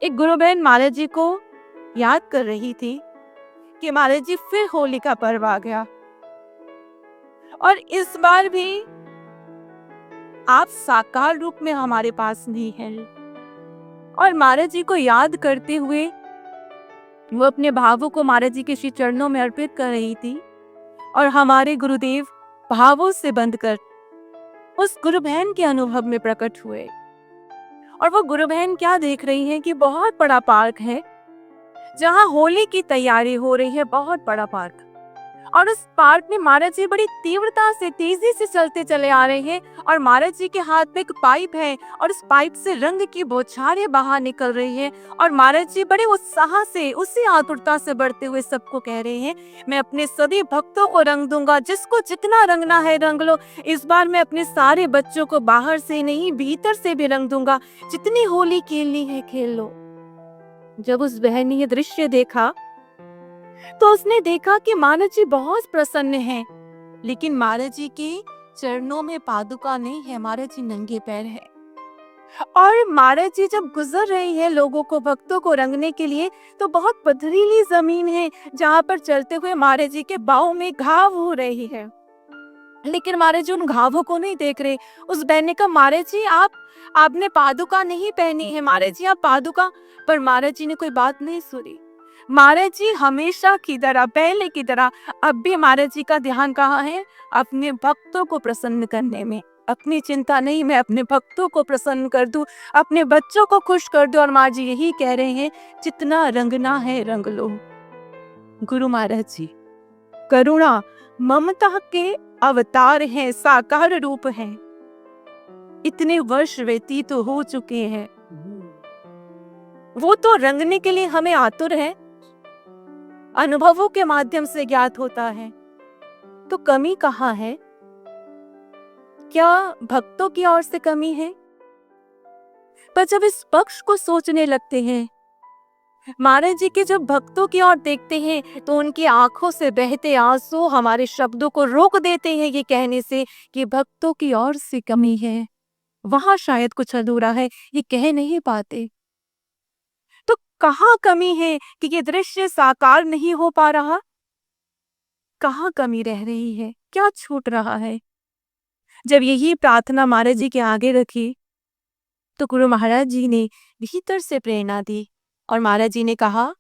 एक गुरु बहन महाराज जी को याद कर रही थी कि महाराज जी फिर होली का पर्व आ गया और इस बार भी आप साकार रूप में हमारे पास नहीं हैं। और महाराज जी को याद करते हुए वो अपने भावों को महाराज जी के श्री चरणों में अर्पित कर रही थी और हमारे गुरुदेव भावों से बंधकर उस गुरु बहन के अनुभव में प्रकट हुए। और वो गुरु बहन क्या देख रही हैं कि बहुत बड़ा पार्क है जहां होली की तैयारी हो रही है, बहुत बड़ा पार्क। और उस पार्क में महाराज जी बड़ी तीव्रता से तेजी से चलते चले आ रहे हैं और महाराज जी के हाथ में एक पाइप है और उस पाइप से रंग की बौछारें बाहर निकल रही हैं और महाराज जी बड़े उत्साह से उसी आतुरता से बढ़ते हुए सबको कह रहे हैं, मैं अपने सभी भक्तों को रंग दूंगा, जिसको जितना रंगना है रंग लो। इस बार मैं अपने सारे बच्चों को बाहर से नहीं भीतर से भी रंग दूंगा, जितनी होली खेलनी है खेल लो। जब उस बहन ने ये दृश्य देखा तो उसने देखा कि महाराज जी बहुत प्रसन्न हैं, लेकिन महाराज जी के चरणों में पादुका नहीं है, महाराज जी नंगे पैर है। और महाराज जी जब गुजर रही है लोगों को, भक्तों को रंगने के लिए, तो बहुत पथरीली जमीन है जहाँ पर चलते हुए महाराज जी के बाहों में घाव हो रही है, लेकिन महाराज जी उन घावों को नहीं देख रहे। उस बहन ने कहा, महाराज जी आपने पादुका नहीं पहनी है, महाराज जी आप पादुका। पर महाराज जी ने कोई बात नहीं सुनी। महाराज जी हमेशा की तरह, पहले की तरह अब भी महाराज जी का ध्यान कहाँ है? अपने भक्तों को प्रसन्न करने में। अपनी चिंता नहीं, मैं अपने भक्तों को प्रसन्न कर दूं, अपने बच्चों को खुश कर दूं। और महाराज जी यही कह रहे हैं, जितना रंगना है रंग लो। गुरु महाराज जी करुणा ममता के अवतार हैं, साकार रूप हैं। इतने वर्ष व्यतीत तो हो चुके हैं, वो तो रंगने के लिए हमें आतुर है, अनुभवों के माध्यम से ज्ञात होता है। तो कमी कहाँ है? क्या भक्तों की ओर से कमी है? पर जब इस पक्ष को सोचने लगते हैं, महाराज जी के जब भक्तों की ओर देखते हैं तो उनकी आंखों से बहते आंसू हमारे शब्दों को रोक देते हैं ये कहने से कि भक्तों की ओर से कमी है, वहां शायद कुछ अधूरा है, ये कह नहीं पाते। तो कहाँ कमी है कि ये दृश्य साकार नहीं हो पा रहा? कहाँ कमी रह रही है? क्या छूट रहा है? जब यही प्रार्थना महाराज जी के आगे रखी तो गुरु महाराज जी ने भीतर से प्रेरणा दी और महाराज जी ने कहा,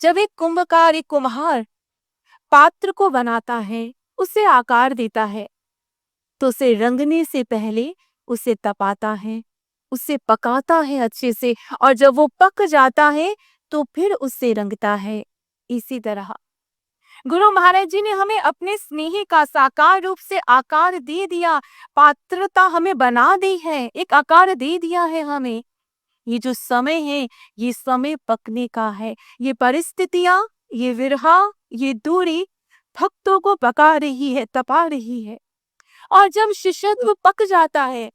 जब एक कुंभकार, एक कुम्हार पात्र को बनाता है, उसे आकार देता है, तो उसे रंगने से पहले उसे तपाता है, उसे पकाता है अच्छे से, और जब वो पक जाता है तो फिर उसे रंगता है। इसी तरह गुरु महाराज जी ने हमें अपने स्नेह का साकार रूप से आकार दे दिया, पात्रता हमें बना दी है, एक आकार दे दिया है हमें। ये जो समय है, ये समय पकने का है। ये परिस्थितियां, ये विरहा, ये दूरी भक्तों को पका रही है, तपा रही है। और जब शिष्यत्व पक जाता है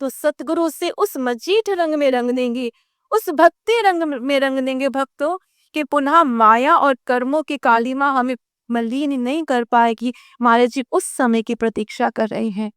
तो सतगुरु से उस मजीठ रंग में रंग देंगे, उस भक्ति रंग में रंग देंगे भक्तों, कि पुनः माया और कर्मों की कालिमा हमें मलिन नहीं कर पाएगी। महाराज जी उस समय की प्रतीक्षा कर रहे हैं।